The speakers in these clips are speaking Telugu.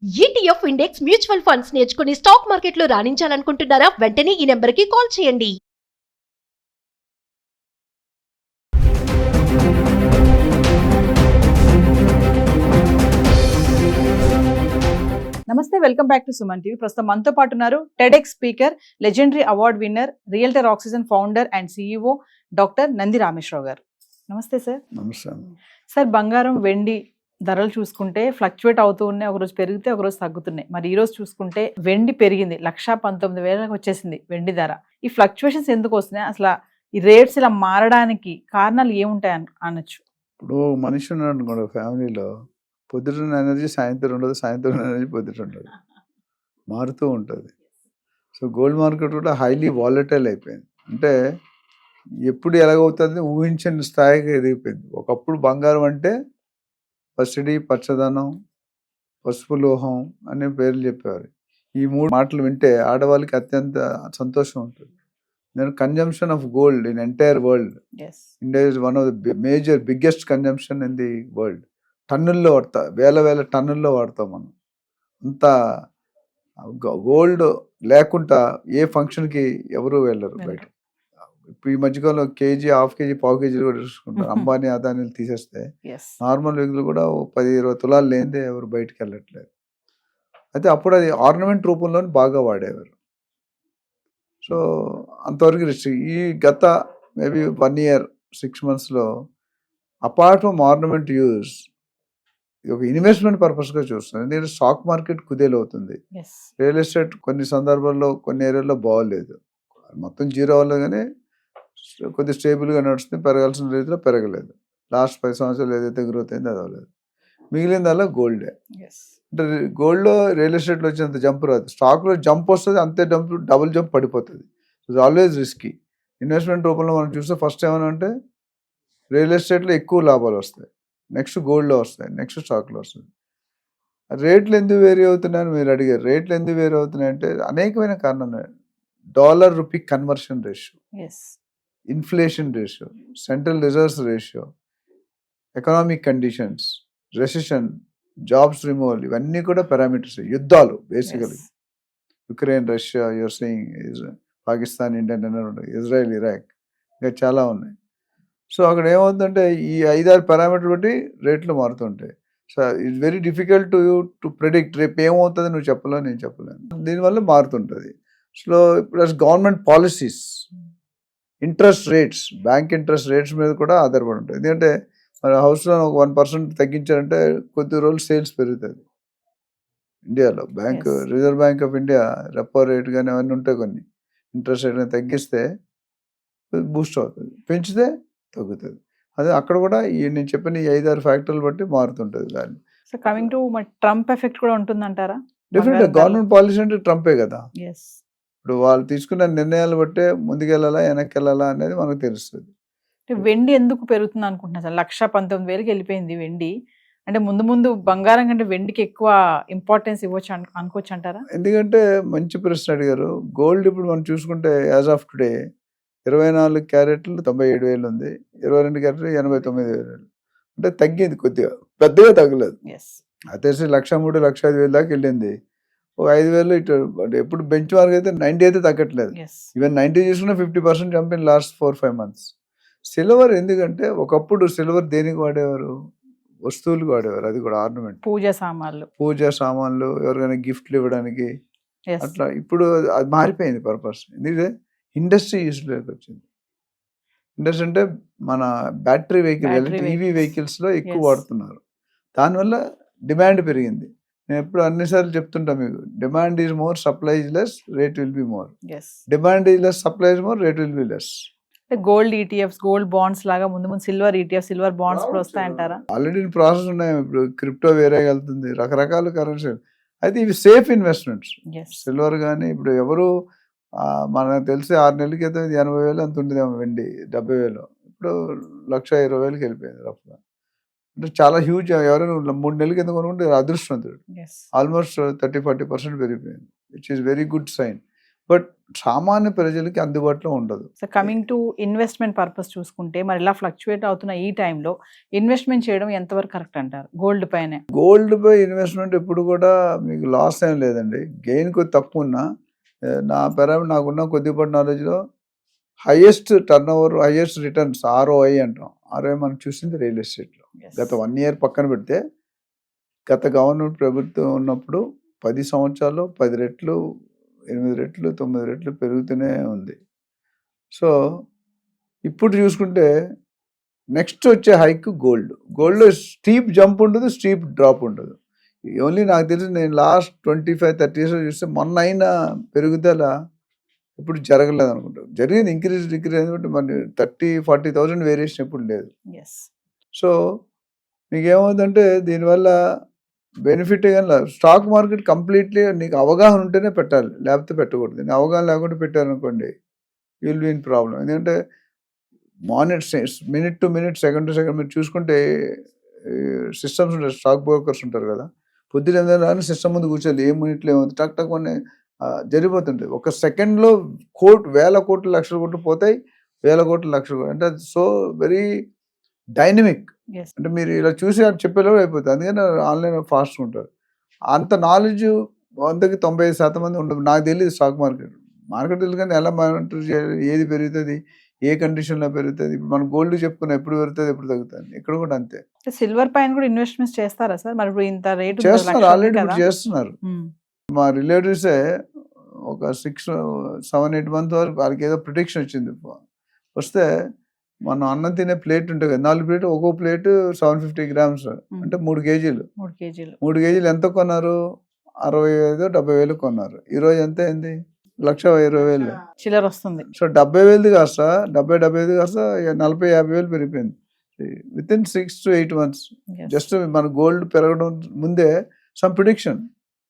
ఈటీఎఫ్ ఇండెక్స్ మ్యూచువల్ ఫండ్స్ నేర్చుకుని స్టాక్ మార్కెట్లో రాణించాలనుకుంటున్నారా? వెంటనే ఈ నెంబర్కి కాల్ చేయండి. నమస్తే, welcome back to Suman TV. ప్రస్తుతం మనతో పాటు ఉన్నారు TEDx speaker, legendary award winner, realtor oxygen founder and CEO doctor Nandi Rameshwar Rao గారు. నమస్తే సార్. నమస్తే. సార్, బంగారం వెండి ధరలు చూసుకుంటే ఫ్లక్చువేట్ అవుతూ ఉన్నాయి, ఒకరోజు పెరిగితే ఒకరోజు తగ్గుతున్నాయి. మరి ఈ రోజు చూసుకుంటే వెండి పెరిగింది, 1,19,000 వచ్చేసింది వెండి ధర. ఈ ఫ్లక్చువేషన్స్ ఎందుకు వస్తున్నాయి? అసలు ఈ రేట్స్ ఇలా మారడానికి కారణాలు ఏముంటాయి అనొచ్చు? ఇప్పుడు మనిషి ఉన్నాడు అనుకోండి, ఫ్యామిలీలో పొద్దున్న ఎనర్జీ సాయంత్రం ఉండదు, సాయంత్రం ఎనర్జీ పొద్దుట ఉండదు, మారుతూ ఉంటుంది. సో గోల్డ్ మార్కెట్ కూడా హైలీ వాలటైల్ అయిపోయింది. అంటే ఎప్పుడు ఎలాగవుతుంది ఊహించని స్థాయికి ఎదిగిపోయింది. ఒకప్పుడు బంగారం అంటే పసిడి, పచ్చదనం, పసుపు లోహం అనే పేర్లు చెప్పేవారు. ఈ మూడు మాటలు వింటే ఆడవాళ్ళకి అత్యంత సంతోషం ఉంటుంది. నేను consumption of gold in entire world, India is one of the major biggest consumption in the world. టన్నుల్లో వాడతాం, వేల టన్నుల్లో వాడతాం మనం. అంత గోల్డ్ లేకుండా ఏ ఫంక్షన్కి ఎవరు వెళ్ళరు బయట. ఇప్పుడు ఈ మధ్యకాలంలో కేజీ, హాఫ్ కేజీ, పావు కేజీలు కూడా చూసుకుంటారు. అంబానీ, అదానీలు తీసేస్తే నార్మల్ వ్యక్తులు కూడా 10-20 తులాలు లేనిదే ఎవరు బయటకు వెళ్ళట్లేదు. అయితే అప్పుడు అది ఆర్నమెంట్ రూపంలో బాగా వాడేవారు. సో అంతవరకు రిస్ట్రిక్ట్. ఈ గత మేబీ 1 year 6 monthsలో అపార్ట్ ఫ్రమ్ ఆర్నమెంట్ యూజ్ ఒక ఇన్వెస్ట్మెంట్ పర్పస్గా చూస్తున్నాను. ఎందుకంటే స్టాక్ మార్కెట్ కుదేలవుతుంది, రియల్ ఎస్టేట్ కొన్ని సందర్భాల్లో కొన్ని ఏరియాల్లో బాగోలేదు, మొత్తం జీరో అవ్వలేదు, కానీ కొద్ది స్టేబుల్గా నడుస్తుంది, పెరగాల్సిన రీతిలో పెరగలేదు. లాస్ట్ 5 సంవత్సరాలు ఏదైతే గ్రోత్ అయిందో అది అవ్వలేదు. మిగిలిందల్లా గోల్డే. అంటే గోల్డ్లో రియల్ ఎస్టేట్లో వచ్చినంత జంప్ రాదు, స్టాక్లో జంప్ వస్తుంది, అంతే డబుల్ జంప్ పడిపోతుంది. It's always risky. ఇన్వెస్ట్మెంట్ రూపంలో మనం చూస్తే ఫస్ట్ ఏమైనా అంటే రియల్ ఎస్టేట్లో ఎక్కువ లాభాలు వస్తాయి, నెక్స్ట్ గోల్డ్లో వస్తాయి, నెక్స్ట్ స్టాక్లో వస్తుంది. రేట్లు ఎందుకు వేరీ అవుతున్నాయని మీరు అడిగారు. రేట్లు ఎందుకు వేరీ అవుతున్నాయంటే అనేకమైన కారణాలు. Dollar rupee conversion ratio, inflation ratio, central reserves ratio, economic conditions, recession, jobs removal, ఇవన్నీ కూడా పారామీటర్స్. యుద్ధాలు basically Ukraine, Russia, you are saying Pakistan, Indian, Israel, Iraq, ఇంకా చాలా ఉన్నాయి. సో అక్కడ ఏమవుతుందంటే ఈ 5-6 పారామీటర్ బట్టి రేట్లు మారుతుంటాయి. So it's very difficult to predict. రేపు ఏమవుతుంది నువ్వు చెప్పలేవు, నేను చెప్పలేను. దీనివల్ల మారుతుంటుంది. So plus government policies, interest rates, bank interest rates మీద కూడా ఆధారపడి ఉంటుంది. ఎందుకంటే మన హౌస్లో ఒక 1% తగ్గించారంటే కొద్ది రోజులు సేల్స్ పెరుగుతుంది. ఇండియాలో bank, reserve bank of India repo rate కానీ అవన్నీ ఉంటాయి, కొన్ని ఇంట్రెస్ట్ రేట్ తగ్గిస్తే బూస్ట్ అవుతుంది, పెంచితే తగ్గుతుంది. అదే అక్కడ కూడా నేను చెప్పిన ఈ 5-6 ఫ్యాక్టర్లు బట్టి మారుతుంటుంది value. So coming to Trump effect కూడా ఉంటుందంటారా? డెఫినెట్గా గవర్నమెంట్ పాలసీ అంటే ట్రంపే కదా. ఇప్పుడు వాళ్ళు తీసుకున్న నిర్ణయాలు బట్టే ముందుకెళ్ళాలా వెనక్కి వెళ్ళాలా అనేది మనకు తెలుస్తుంది. వెండి ఎందుకు పెరుగుతుంది అనుకుంటున్నా సార్? 1,19,000 వెళ్ళిపోయింది వెండి. అంటే ముందు బంగారం కంటే వెండికి ఎక్కువ ఇంపార్టెన్స్ ఇవ్వచ్చు అనుకోవచ్చు అంటారా? ఎందుకంటే మంచి ప్రశ్న అడిగారు. గోల్డ్ ఇప్పుడు మనం చూసుకుంటే యాజ్ ఆఫ్ టుడే 24 క్యారెట్లు 97,000 ఉంది, 22 క్యారెట్లు 89,000. అంటే తగ్గింది కొద్దిగా, పెద్దగా తగ్గలేదు. అయితే 1,03,000, 1,05,000 దాకా వెళ్ళింది. ఒక 5,000 ఇటు. అంటే ఎప్పుడు బెంచ్ మార్క్ అయితే 90 అయితే తగ్గట్లేదు. ఈవెన్ 90 చూసుకున్నా 50% jump in last 4-5 months. Silver ఎందుకంటే ఒకప్పుడు సిల్వర్ దేనికి వాడేవారు? వస్తువులకు వాడేవారు, అది కూడా ఆర్నమెంట్, పూజా సామాన్లు, ఎవరికైనా గిఫ్ట్లు ఇవ్వడానికి అట్లా. ఇప్పుడు అది మారిపోయింది పర్పస్. ఎందుకంటే ఇండస్ట్రీ యూస్లోకి వచ్చింది. ఇండస్ట్రీ అంటే మన బ్యాటరీ వెహికల్, ఈవీ వెహికల్స్లో ఎక్కువ వాడుతున్నారు. దానివల్ల డిమాండ్ పెరిగింది. నేను ఎప్పుడు అన్నిసార్లు చెప్తుంటా మీకు, demand is more, supply is less, rate will be more. Demand is less, supply is more, rate will be less. Gold ETFs, gold bonds లాగా ముందు సిల్వర్ ఈటీఎఫ్, సిల్వర్ బాండ్స్ కూడా వస్తాయంటారా? ఆల్రెడీ ప్రాసెస్ ఉన్నాయి. ఇప్పుడు క్రిప్టో వేరే వెళ్తుంది, రకరకాల కరెన్సీ. అయితే ఇవి సేఫ్ ఇన్వెస్ట్మెంట్స్. సిల్వర్ కానీ ఇప్పుడు ఎవరు మనకు తెలిసి 6 నెలల క్రితం 80,000 అంత ఉండేదేమో వెండి, 70,000, ఇప్పుడు 1,20,000కి వెళ్ళిపోయింది రఫ్గా. అంటే చాలా హ్యూజ్. ఎవరైనా 3 నెలల కింద కొనుక్కుంటే అదృష్టవంతుడు. ఆల్మోస్ట్ 30-40% పెరిగిపోయింది, which is very good sign. But సామాన్య ప్రజలకి అందుబాటులో ఉండదు. So coming to investment purpose చూసుకుంటే మరి ఇలా ఫ్లక్చువేట్ అవుతున్న ఈ టైంలో ఇన్వెస్ట్మెంట్ చేయడం ఎంతవరకు కరెక్ట్ అంటారు గోల్డ్ పైనే? గోల్డ్ పై ఇన్వెస్ట్మెంట్ ఎప్పుడు కూడా మీకు లాస్ ఏం లేదండి. గెయిన్ కొద్ది తక్కువ ఉన్నా నాకున్న కొద్దిపాటి నాలెడ్జ్లో highest turnover, highest returns ROI అంటాం. ROI మనం చూసింది రియల్ ఎస్టేట్లో. గత 1 year పక్కన పెడితే గత గవర్నమెంట్ ప్రభుత్వం ఉన్నప్పుడు 10 సంవత్సరాల్లో 10 రెట్లు, 8 రెట్లు, 9 రెట్లు పెరుగుతూనే ఉంది. సో ఇప్పుడు చూసుకుంటే నెక్స్ట్ వచ్చే హైక్ గోల్డ్లో స్టీప్ జంప్ ఉండదు, స్టీప్ డ్రాప్ ఉండదు. ఓన్లీ నాకు తెలిసి నేను లాస్ట్ 25-30 years చూస్తే మొన్న అయిన పెరుగుదల ఇప్పుడు జరగలేదు అనుకుంటాను. జరిగింది ఇంక్రీజ్ అయింది, మరి 30,000-40,000 వేరియేషన్ ఎప్పుడు లేదు. సో మీకు ఏమవుతుందంటే దీనివల్ల బెనిఫిట్ కానీ స్టాక్ మార్కెట్ కంప్లీట్లీ నీకు అవగాహన ఉంటేనే పెట్టాలి, లేకపోతే పెట్టకూడదు. నేను అవగాహన లేకుండా పెట్టారనుకోండి విల్ బీ ఇన్ ప్రాబ్లం. ఎందుకంటే minute to minute, second to second మీరు చూసుకుంటే సిస్టమ్స్ ఉంటాయి, స్టాక్ బ్రోకర్స్ ఉంటారు కదా, పొద్దున ఏదైనా సిస్టమ్ ముందు కూర్చోాలి, ఏ మినిట్లో ఏమవుతుంది టక్ టక్ అని జరిగిపోతుంటుంది. ఒక సెకండ్లో వేల కోట్లు లక్షల కోట్లు పోతాయి, వేల కోట్లు లక్షల కోట్లు. అంటే సో వెరీ డైనమిక్. అంటే మీరు ఇలా చూసి చెప్పేలోపు అయిపోతుంది. అందుకని ఆన్లైన్ ఫాస్ట్ ఉంటారు. అంత నాలెడ్జ్ 100కి 95% మంది ఉండదు. నాకు తెలియదు స్టాక్ మార్కెట్ తెలుసు, కానీ ఎలా మానిటర్ చేయాలి, ఏది పెరుగుతుంది, ఏ కండిషన్లో పెరుగుతుంది. ఇప్పుడు మనం గోల్డ్ చెప్పుకున్నాం, ఎప్పుడు పెరుగుతుంది, ఎప్పుడు తగ్గుతుంది. ఇక్కడ కూడా అంతే. సిల్వర్ పైన కూడా ఇన్వెస్ట్మెంట్స్ చేస్తారా సార్? మరి ఇప్పుడు ఇంత రేటు చేస్తున్నారు, ఆల్రెడీ ఇప్పుడు చేస్తున్నారు. మా రిలేటివ్సే ఒక 6-7-8 months వరకు వాళ్ళకి ఏదో ప్రిడిక్షన్ వచ్చింది. వస్తే మనం అన్నం తినే ప్లేట్ ఉంటుంది కదా, 4 ప్లేట్, ఒక్కో ప్లేట్ 750 grams, అంటే 3 kgs. 3 kgs ఎంత కొన్నారు? 65,000-70,000 కొన్నారు. ఈరోజు ఎంత అయింది? 1,20,000 చిల్లర వస్తుంది. సో 70,000 కాస్త 75,000 కాస్త 40,000-50,000 పెరిగిపోయింది with in 6 to 8 months. Just మన గోల్డ్ పెరగడం ముందే సమ్ ప్రిడిక్షన్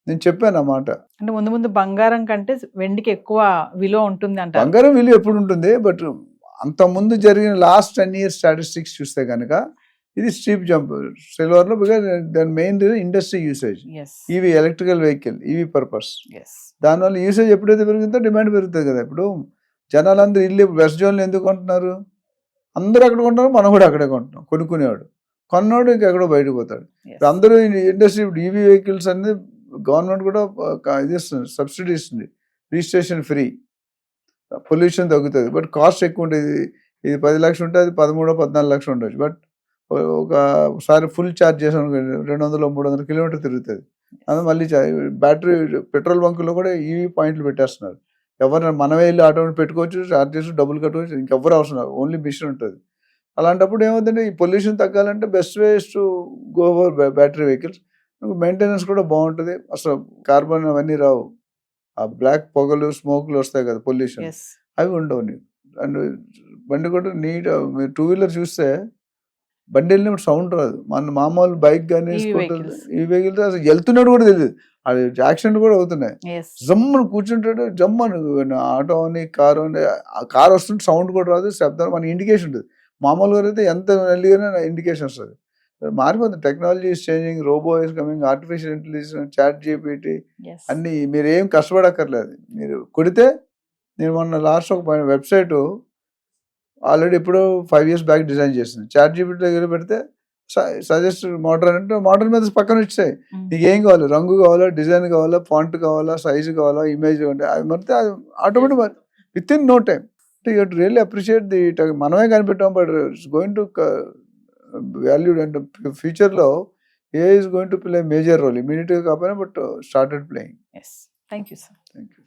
నేను చెప్పాను అన్నమాట. అంటే ముందు బంగారం కంటే వెండికి ఎక్కువ విలువ ఉంటుంది అంటే. బంగారం విలువ ఎప్పుడు ఉంటుంది, బట్ అంత ముందు జరిగిన లాస్ట్ 10 years స్టాటిస్టిక్స్ చూస్తే కనుక ఇది స్టీప్ జంప్ సిల్వర్లో. బికాజ్ దాని main industry usage, EV electrical vehicle, EV purpose. దానివల్ల యూసేజ్ ఎప్పుడైతే పెరుగుతుందో డిమాండ్ పెరుగుతుంది కదా. ఇప్పుడు జనాలందరూ ఇల్లు వెస్ట్ జోన్లో ఎందుకు కొంటున్నారు? అందరూ అక్కడ కొంటున్నారు, మనం కూడా అక్కడే కొంటున్నాం. కొనుక్కునేవాడు కొన్నోడు ఇంకెక్కడో బయటకు పోతాడు. అందరూ ఇండస్ట్రీ ఇప్పుడు ఈవీ వెహికల్స్ అనేది గవర్నమెంట్ కూడా ఇది ఇస్తుంది, సబ్సిడీ ఇస్తుంది, రిజిస్ట్రేషన్ ఫ్రీ, పొల్యూషన్ తగ్గుతుంది. బట్ కాస్ట్ ఎక్కువ ఉంటుంది. ఇది 10 లక్షలు ఉంటే అది 13-14 లక్షలు ఉండొచ్చు. బట్ ఒకసారి ఫుల్ ఛార్జ్ చేసాను 200-300 కిలోమీటర్ తిరుగుతుంది. అందులో మళ్ళీ బ్యాటరీ పెట్రోల్ బంకుల్లో కూడా ఈవీ పాయింట్లు పెట్టేస్తున్నారు. ఎవరైనా మనమే వెళ్ళి ఆటో పెట్టుకోవచ్చు, ఛార్జ్ చేసి డబ్బులు కట్టుకోవచ్చు, ఇంకెవ్వరు అవసరం, ఓన్లీ మిషన్ ఉంటుంది. అలాంటప్పుడు ఏమవుతుందంటే ఈ పొల్యూషన్ తగ్గాలంటే best ways to go over battery vehicles. Maintenance కూడా బాగుంటుంది, అసలు కార్బన్ అవన్నీ రావు. ఆ బ్లాక్ పొగలు, స్మోక్లు వస్తాయి కదా, పొల్యూషన్, అవి ఉండవు నీకు. అండ్ బండి కూడా నీట్. మీరు 2-wheeler చూస్తే బండి వెళ్ళినప్పుడు సౌండ్ రాదు. మన మామూలు బైక్ కానీ స్కూటర్, ఈ వెహికల్స్ అసలు వెళ్తున్నాడు కూడా తెలియదు. అది యాక్సిడెంట్ కూడా అవుతున్నాయి. జమ్మను కూర్చుంటాడు, జమ్మను ఆటో అని కారు అని, ఆ కారు వస్తుంటే సౌండ్ కూడా రాదు, శబ్దం, మన ఇండికేషన్ ఉంటుంది. మామూలుగా అయితే ఎంత వెళ్ళిగానే ఇండికేషన్ వస్తుంది. మారిపోతుంది. Technology is changing, robot is coming, artificial intelligence, chat GPT అన్ని. మీరు ఏం కష్టపడక్కర్లేదు, మీరు కొడితే. నేను మొన్న లాస్ట్ ఒక వెబ్సైట్ ఆల్రెడీ ఎప్పుడో 5 years బ్యాక్ డిజైన్ చేసింది. చాట్ జీపీటీ దగ్గర పెడితే సజెస్ట్ మోడల్ అంటే మోడల్ మీద పక్కన వచ్చాయి. నీకు ఏం కావాలి, రంగు కావాలా, డిజైన్ కావాలా, ఫాంట్ కావాలా, సైజు కావాలా, ఇమేజ్ అంటే అది మరితే అది automatic with in no time. You to really appreciate the. మనమే కనిపెట్టాం, but it's going to valued. And ఫ్యూచర్లో AI is going to play a major role. Immediately కాకపోయినా, but started playing. Thank you sir. Thank you.